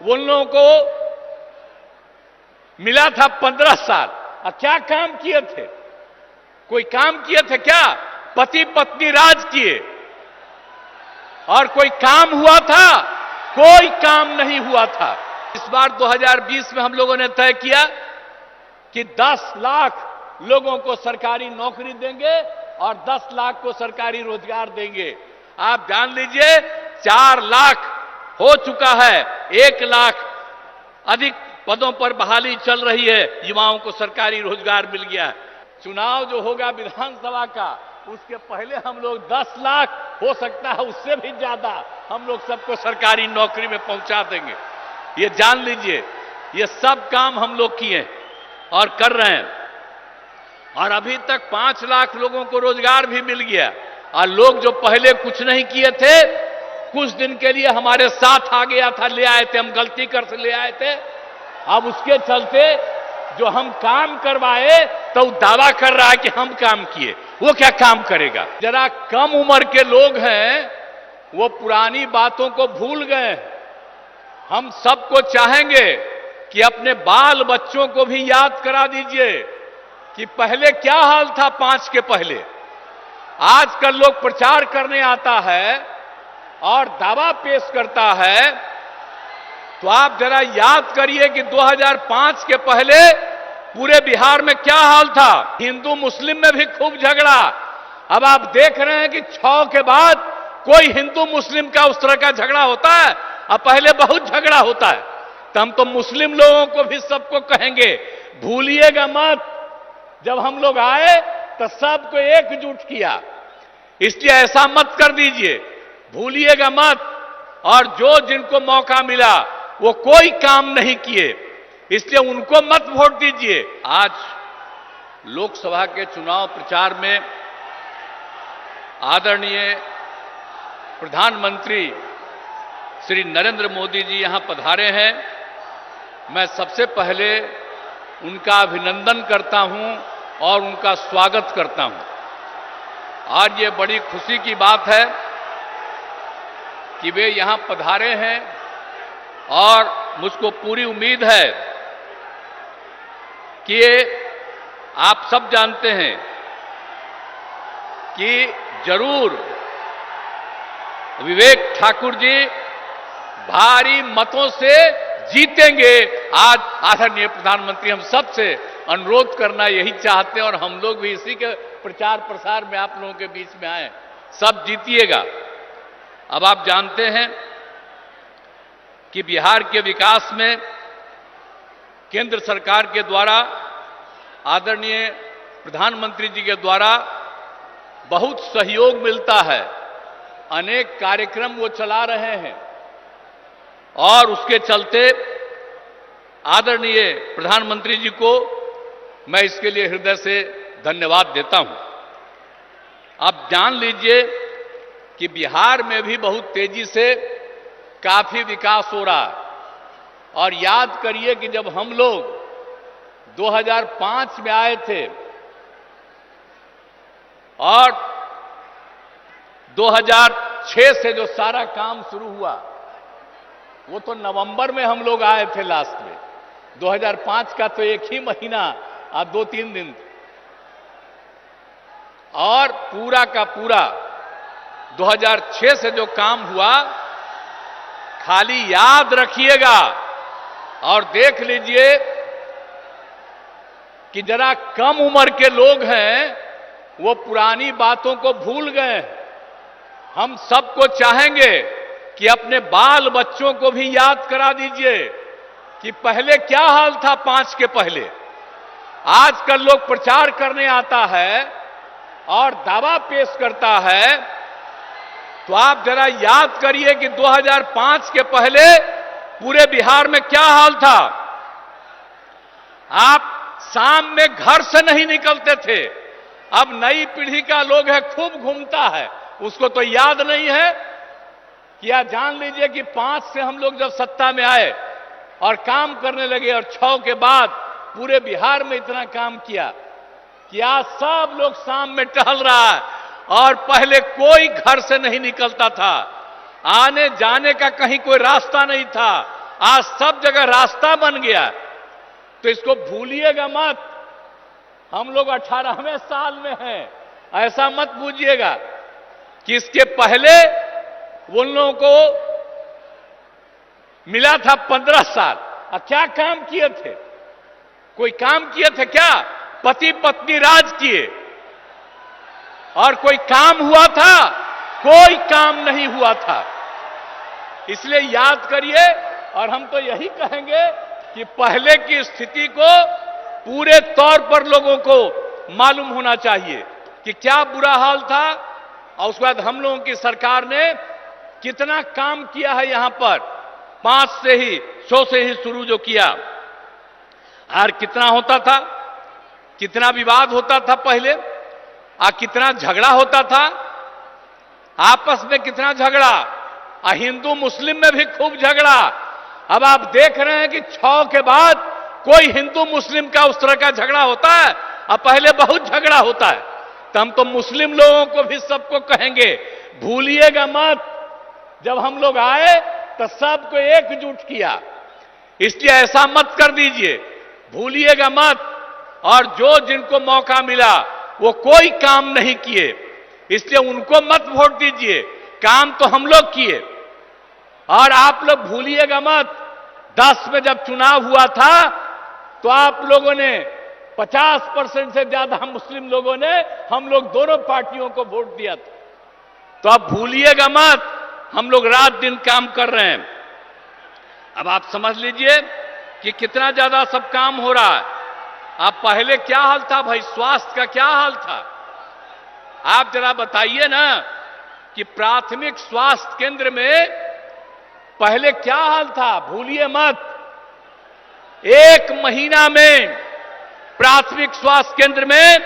उन लोगों को मिला था 15 साल। और क्या काम किए थे? कोई काम किए थे क्या? पति पत्नी राज किए। और कोई काम हुआ था? कोई काम नहीं हुआ था। इस बार 2020 में हम लोगों ने तय किया कि 10 लाख लोगों को सरकारी नौकरी देंगे और 10 लाख को सरकारी रोजगार देंगे। आप जान लीजिए 4 लाख हो चुका है, 1 लाख अधिक पदों पर बहाली चल रही है, युवाओं को सरकारी रोजगार मिल गया है। चुनाव जो होगा विधानसभा का, उसके पहले हम लोग 10 लाख, हो सकता है उससे भी ज्यादा, हम लोग सबको सरकारी नौकरी में पहुंचा देंगे। ये जान लीजिए, ये सब काम हम लोग किए और कर रहे हैं। और अभी तक 5 लाख लोगों को रोजगार भी मिल गया। और लोग जो पहले कुछ नहीं किए थे, कुछ दिन के लिए हमारे साथ आ गया था, ले आए थे, हम गलती कर से ले आए थे। अब उसके चलते जो हम काम करवाए तो दावा कर रहा है कि हम काम किए। वो क्या काम करेगा? जरा कम उम्र के लोग हैं, वो पुरानी बातों को भूल गए। हम सबको चाहेंगे कि अपने बाल बच्चों को भी याद करा दीजिए कि पहले क्या हाल था 5 के पहले। आजकल लोग प्रचार करने आता है और दावा पेश करता है, तो आप जरा याद करिए कि 2005 के पहले पूरे बिहार में क्या हाल था। हिंदू मुस्लिम में भी खूब झगड़ा। अब आप देख रहे हैं कि 6 के बाद कोई हिंदू मुस्लिम का उस तरह का झगड़ा होता है? अब पहले बहुत झगड़ा होता है। तो हम तो मुस्लिम लोगों को भी सबको कहेंगे, भूलिएगा मत, जब हम लोग आए तो सबको एकजुट किया, इसलिए ऐसा मत कर दीजिए, भूलिएगा मत। और जो जिनको मौका मिला वो कोई काम नहीं किए, इसलिए उनको मत वोट दीजिए। आज लोकसभा के चुनाव प्रचार में आदरणीय प्रधानमंत्री श्री नरेंद्र मोदी जी यहां पधारे हैं। मैं सबसे पहले उनका अभिनंदन करता हूं और उनका स्वागत करता हूं। आज ये बड़ी खुशी की बात है कि वे यहां पधारे हैं और मुझको पूरी उम्मीद है कि आप सब जानते हैं कि जरूर विवेक ठाकुर जी भारी मतों से जीतेंगे। आज आदरणीय प्रधानमंत्री हम सब से अनुरोध करना यही चाहते हैं और हम लोग भी इसी के प्रचार प्रसार में आप लोगों के बीच में आए, सब जीतिएगा। अब आप जानते हैं कि बिहार के विकास में केंद्र सरकार के द्वारा, आदरणीय प्रधानमंत्री जी के द्वारा बहुत सहयोग मिलता है। अनेक कार्यक्रम वो चला रहे हैं और उसके चलते आदरणीय प्रधानमंत्री जी को मैं इसके लिए हृदय से धन्यवाद देता हूं। आप जान लीजिए कि बिहार में भी बहुत तेजी से काफी विकास हो रहा है। और याद करिए कि जब हम लोग 2005 में आए थे और 2006 से जो सारा काम शुरू हुआ, वो तो नवंबर में हम लोग आए थे लास्ट में। 2005 का तो एक ही महीना और 2-3 दिन, और पूरा का पूरा 2006 से जो काम हुआ, खाली याद रखिएगा और देख लीजिए कि जरा कम उम्र के लोग हैं, वो पुरानी बातों को भूल गए। हम सबको चाहेंगे कि अपने बाल बच्चों को भी याद करा दीजिए कि पहले क्या हाल था 5 के पहले। आजकल लोग प्रचार करने आता है और दावा पेश करता है, तो आप जरा याद करिए कि 2005 के पहले पूरे बिहार में क्या हाल था। आप शाम में घर से नहीं निकलते थे। अब नई पीढ़ी का लोग है, खूब घूमता है, उसको तो याद नहीं है। क्या जान लीजिए कि 5 से हम लोग जब सत्ता में आए और काम करने लगे और 6 के बाद पूरे बिहार में इतना काम किया कि आज सब लोग शाम में टहल रहा है और पहले कोई घर से नहीं निकलता था। आने जाने का कहीं कोई रास्ता नहीं था। आज सब जगह रास्ता बन गया। तो इसको भूलिएगा मत, हम लोग 18वें साल में हैं। ऐसा मत बूझिएगा कि इसके पहले उन लोगों को मिला था 15 साल। और क्या काम किए थे? कोई काम किए थे क्या? पति पत्नी राज किए। और कोई काम हुआ था? कोई काम नहीं हुआ था। इसलिए याद करिए, और हम तो यही कहेंगे कि पहले की स्थिति को पूरे तौर पर लोगों को मालूम होना चाहिए कि क्या बुरा हाल था, और उसके बाद हम लोगों की सरकार ने कितना काम किया है। यहां पर 100 से ही शुरू जो किया, और कितना होता था, कितना विवाद होता था पहले, और कितना झगड़ा होता था आपस में, कितना झगड़ा, और हिंदू मुस्लिम में भी खूब झगड़ा। अब आप देख रहे हैं कि 6 के बाद कोई हिंदू मुस्लिम का उस तरह का झगड़ा होता है, और पहले बहुत झगड़ा होता है। तो हम तो मुस्लिम लोगों को भी सबको कहेंगे, भूलिएगा मत, जब हम लोग आए तो सबको एकजुट किया। इसलिए ऐसा मत कर दीजिए, भूलिएगा मत। और जो जिनको मौका मिला वो कोई काम नहीं किए, इसलिए उनको मत वोट दीजिए। काम तो हम लोग किए। और आप लोग भूलिएगा मत, 10 में जब चुनाव हुआ था तो आप लोगों ने 50% से ज्यादा मुस्लिम लोगों ने हम लोग दोनों पार्टियों को वोट दिया था। तो आप भूलिएगा मत, हम लोग रात दिन काम कर रहे हैं। अब आप समझ लीजिए कि कितना ज्यादा सब काम हो रहा है। अब पहले क्या हाल था भाई, स्वास्थ्य का क्या हाल था? आप जरा बताइए ना कि प्राथमिक स्वास्थ्य केंद्र में पहले क्या हाल था। भूलिए मत, 1 महीना में प्राथमिक स्वास्थ्य केंद्र में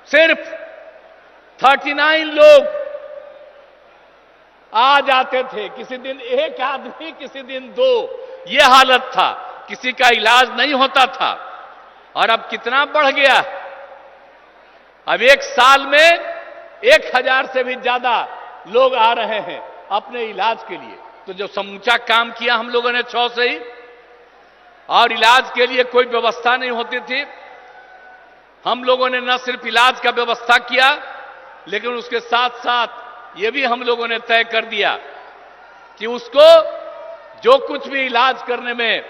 सिर्फ 39 लोग आ जाते थे। किसी दिन 1 आदमी, किसी दिन 2, यह हालत था। किसी का इलाज नहीं होता था। और अब कितना बढ़ गया, अब 1 साल में 1000 से भी ज्यादा लोग आ रहे हैं अपने इलाज के लिए। तो जो समूचा काम किया हम लोगों ने 6 से ही, और इलाज के लिए कोई व्यवस्था नहीं होती थी। हम लोगों ने न सिर्फ इलाज का व्यवस्था किया, लेकिन उसके साथ साथ यह भी हम लोगों ने तय कर दिया कि उसको जो कुछ भी इलाज करने में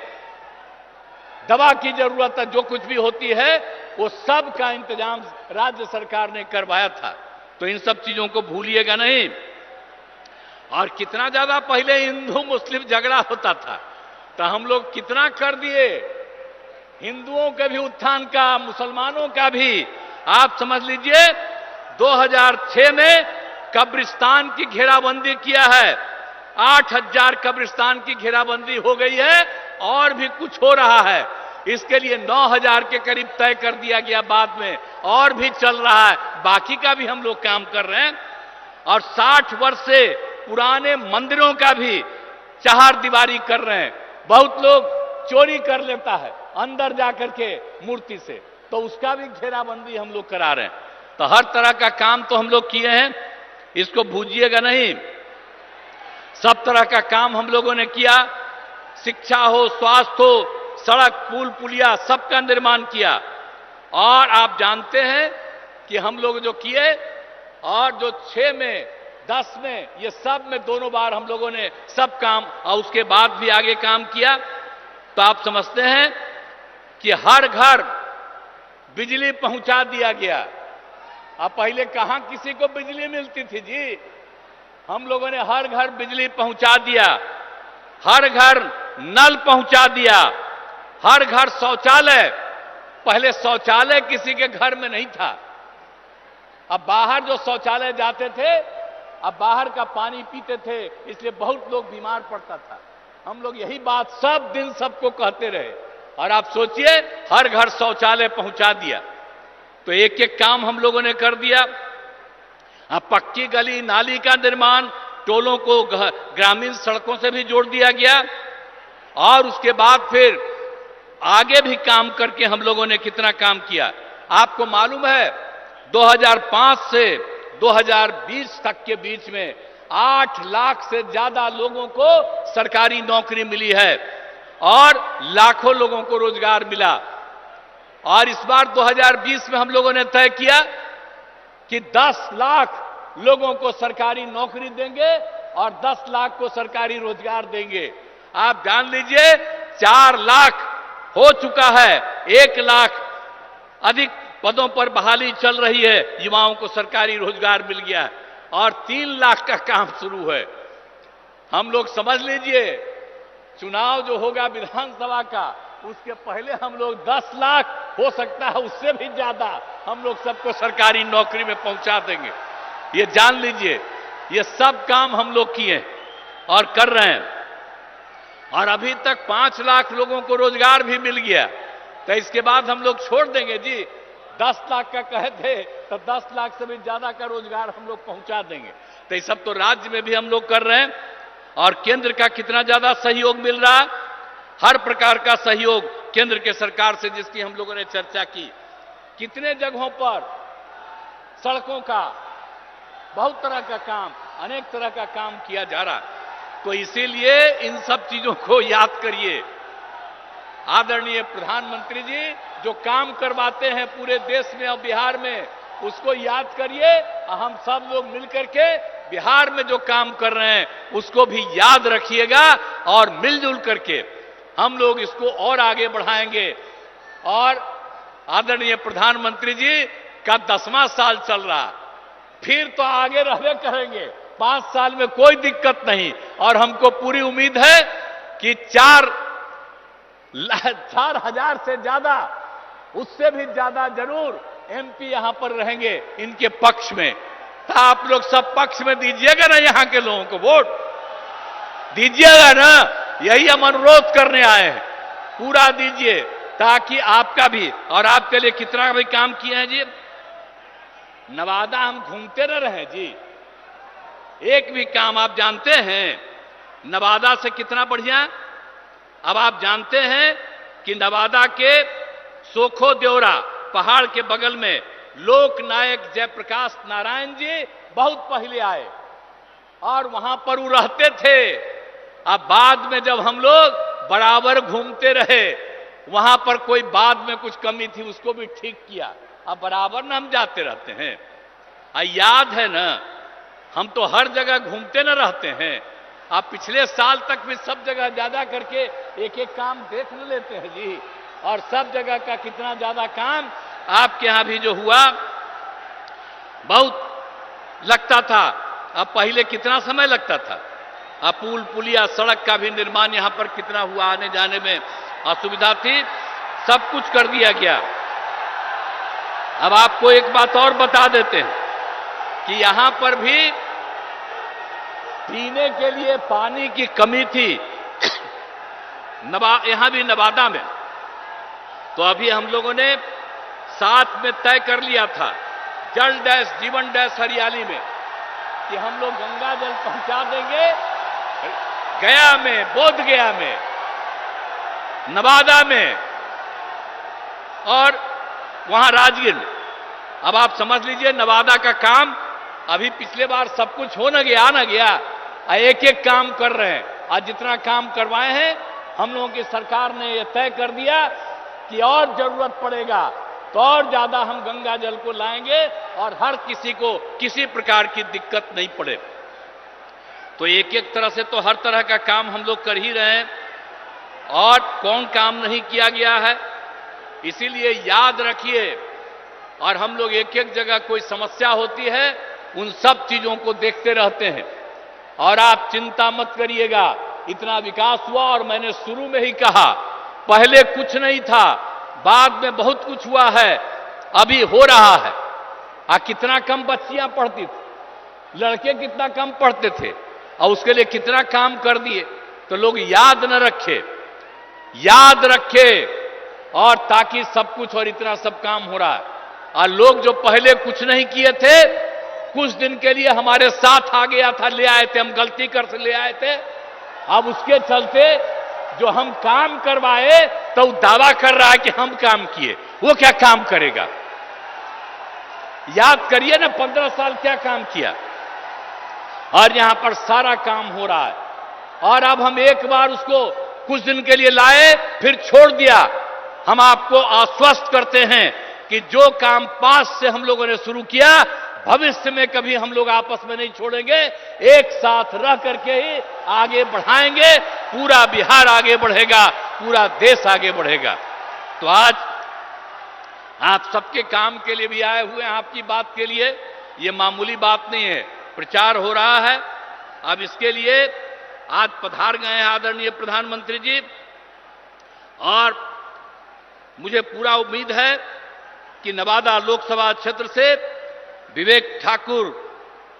दवा की जरूरत है, जो कुछ भी होती है, वो सब का इंतजाम राज्य सरकार ने करवाया था। तो इन सब चीजों को भूलिएगा नहीं। और कितना ज्यादा पहले हिंदू मुस्लिम झगड़ा होता था, तो हम लोग कितना कर दिए, हिंदुओं के भी उत्थान का, मुसलमानों का भी। आप समझ लीजिए 2006 में कब्रिस्तान की घेराबंदी किया है, 8000 कब्रिस्तान की घेराबंदी हो गई है, और भी कुछ हो रहा है। इसके लिए 9000 के करीब तय कर दिया गया बाद में, और भी चल रहा है, बाकी का भी हम लोग काम कर रहे हैं। और 60 वर्ष से पुराने मंदिरों का भी चहारदीवारी कर रहे हैं। बहुत लोग चोरी कर लेता है अंदर जाकर के मूर्ति से, तो उसका भी घेराबंदी हम लोग करा रहे हैं। तो हर तरह का काम तो हम लोग किए हैं, इसको भूलिएगा नहीं। सब तरह का काम हम लोगों ने किया, शिक्षा हो, स्वास्थ्य हो, सड़क पुल पुलिया सबका निर्माण किया। और आप जानते हैं कि हम लोग जो किए, और जो 6 में 10 में, ये सब में दोनों बार हम लोगों ने सब काम, और उसके बाद भी आगे काम किया। तो आप समझते हैं कि हर घर बिजली पहुंचा दिया गया। अब पहले कहां किसी को बिजली मिलती थी जी, हम लोगों ने हर घर बिजली पहुंचा दिया, हर घर नल पहुंचा दिया, हर घर शौचालय। पहले शौचालय किसी के घर में नहीं था। अब बाहर जो शौचालय जाते थे, अब बाहर का पानी पीते थे, इसलिए बहुत लोग बीमार पड़ता था। हम लोग यही बात सब दिन सबको कहते रहे, और आप सोचिए हर घर शौचालय पहुंचा दिया। तो एक एक काम हम लोगों ने कर दिया। अब पक्की गली नाली का निर्माण, टोलों को ग्रामीण सड़कों से भी जोड़ दिया गया। और उसके बाद फिर आगे भी काम करके हम लोगों ने कितना काम किया। आपको मालूम है 2005 से 2020 तक के बीच में 8 लाख से ज्यादा लोगों को सरकारी नौकरी मिली है और लाखों लोगों को रोजगार मिला। और इस बार 2020 में हम लोगों ने तय किया कि 10 लाख लोगों को सरकारी नौकरी देंगे और 10 लाख को सरकारी रोजगार देंगे। आप जान लीजिए 4 लाख हो चुका है, 1 लाख अधिक पदों पर बहाली चल रही है, युवाओं को सरकारी रोजगार मिल गया है और 3 लाख का काम शुरू है। हम लोग समझ लीजिए चुनाव जो होगा विधानसभा का, उसके पहले हम लोग 10 लाख, हो सकता है उससे भी ज्यादा, हम लोग सबको सरकारी नौकरी में पहुंचा देंगे। ये जान लीजिए, ये सब काम हम लोग किए और कर रहे हैं। और अभी तक 5 लाख लोगों को रोजगार भी मिल गया, तो इसके बाद हम लोग छोड़ देंगे जी। 10 लाख का कहे थे तो 10 लाख से भी ज्यादा का रोजगार हम लोग पहुंचा देंगे। तो ये सब तो राज्य में भी हम लोग कर रहे हैं। और केंद्र का कितना ज्यादा सहयोग मिल रहा, हर प्रकार का सहयोग केंद्र के सरकार से, जिसकी हम लोगों ने चर्चा की। कितने जगहों पर सड़कों का, बहुत तरह का काम, अनेक तरह का काम किया जा रहा। तो इसीलिए इन सब चीजों को याद करिए। आदरणीय प्रधानमंत्री जी जो काम करवाते हैं पूरे देश में और बिहार में, उसको याद करिए। हम सब लोग मिलकर के बिहार में जो काम कर रहे हैं उसको भी याद रखिएगा और मिलजुल करके हम लोग इसको और आगे बढ़ाएंगे। और आदरणीय प्रधानमंत्री जी का 10वां साल चल रहा, फिर तो आगे रहने करेंगे। 5 साल में कोई दिक्कत नहीं। और हमको पूरी उम्मीद है कि 4,000 से ज्यादा, उससे भी ज्यादा जरूर एमपी यहां पर रहेंगे इनके पक्ष में। तो आप लोग सब पक्ष में दीजिएगा ना, यहां के लोगों को वोट दीजिएगा ना। यही हम अनुरोध करने आए हैं, पूरा दीजिए ताकि आपका भी, और आपके लिए कितना भी काम किए हैं जी। नवादा हम घूमते न रहे जी, एक भी काम आप जानते हैं नवादा से कितना बढ़िया। अब आप जानते हैं कि नवादा के सोखो देवरा पहाड़ के बगल में लोक नायक जयप्रकाश नारायण जी बहुत पहले आए और वहां पर वो रहते थे। अब बाद में जब हम लोग बराबर घूमते रहे, वहां पर कोई बाद में कुछ कमी थी उसको भी ठीक किया। अब बराबर ना हम जाते रहते हैं। याद है ना, हम तो हर जगह घूमते न रहते हैं। आप पिछले साल तक भी सब जगह ज्यादा करके एक एक काम देख न लेते हैं जी। और सब जगह का कितना ज्यादा काम आपके यहां भी जो हुआ, बहुत लगता था। अब पहले कितना समय लगता था। अब पुल पुलिया सड़क का भी निर्माण यहां पर कितना हुआ, आने जाने में असुविधा थी, सब कुछ कर दिया गया। अब आपको एक बात और बता देते हैं कि यहां पर भी पीने के लिए पानी की कमी थी यहां भी नवादा में। तो अभी हम लोगों ने साथ में तय कर लिया था जल डैश जीवन डैश हरियाली में कि हम लोग गंगा जल पहुंचा देंगे गया में, बोध गया में, नवादा में और वहां राजगीर में। अब आप समझ लीजिए नवादा का काम अभी पिछले बार सब कुछ हो न गया, एक एक काम कर रहे हैं। आज जितना काम करवाए हैं हम लोगों की सरकार ने यह तय कर दिया कि और जरूरत पड़ेगा तो और ज्यादा हम गंगा जल को लाएंगे और हर किसी को किसी प्रकार की दिक्कत नहीं पड़े। तो एक एक तरह से तो हर तरह का काम हम लोग कर ही रहे हैं और कौन काम नहीं किया गया है। इसीलिए याद रखिए, और हम लोग एक एक जगह कोई समस्या होती है उन सब चीजों को देखते रहते हैं। और आप चिंता मत करिएगा, इतना विकास हुआ और मैंने शुरू में ही कहा पहले कुछ नहीं था, बाद में बहुत कुछ हुआ है, अभी हो रहा है। कितना कम बच्चियां पढ़ती थी, लड़के कितना कम पढ़ते थे और उसके लिए कितना काम कर दिए। तो लोग याद न रखे, याद रखे और ताकि सब कुछ और इतना सब काम हो रहा है। और लोग जो पहले कुछ नहीं किए थे, कुछ दिन के लिए हमारे साथ आ गया था, ले आए थे, हम गलती कर से ले आए थे। अब उसके चलते जो हम काम करवाए तो दावा कर रहा है कि हम काम किए, वो क्या काम करेगा। याद करिए ना 15 साल क्या काम किया। और यहां पर सारा काम हो रहा है। और अब हम एक बार उसको कुछ दिन के लिए लाए, फिर छोड़ दिया। हम आपको आश्वस्त करते हैं कि जो काम पास से हम लोगों ने शुरू किया, भविष्य में कभी हम लोग आपस में नहीं छोड़ेंगे, एक साथ रह करके ही आगे बढ़ाएंगे। पूरा बिहार आगे बढ़ेगा, पूरा देश आगे बढ़ेगा। तो आज आप सबके काम के लिए भी आए हुए हैं, आपकी बात के लिए। ये मामूली बात नहीं है, प्रचार हो रहा है। अब इसके लिए आज पधार गए हैं आदरणीय प्रधानमंत्री जी, और मुझे पूरा उम्मीद है कि नवादा लोकसभा क्षेत्र से विवेक ठाकुर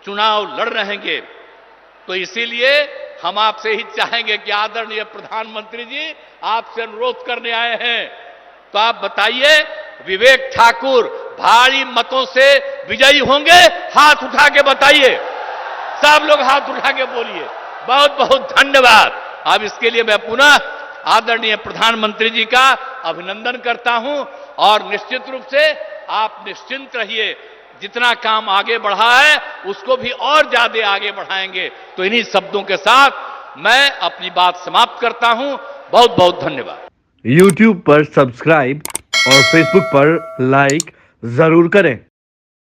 चुनाव लड़ रहेंगे। तो इसीलिए हम आपसे ही चाहेंगे कि आदरणीय प्रधानमंत्री जी, आपसे अनुरोध करने आए हैं, तो आप बताइए, विवेक ठाकुर भारी मतों से विजयी होंगे? हाथ उठा के बताइए, सब लोग हाथ उठा के बोलिए। बहुत बहुत धन्यवाद। अब इसके लिए मैं पुनः आदरणीय प्रधानमंत्री जी का अभिनंदन करता हूं, और निश्चित रूप से आप निश्चिंत रहिए, जितना काम आगे बढ़ा है उसको भी और ज्यादा आगे बढ़ाएंगे। तो इन्हीं शब्दों के साथ मैं अपनी बात समाप्त करता हूं। बहुत बहुत धन्यवाद। YouTube पर सब्सक्राइब और Facebook पर लाइक जरूर करें।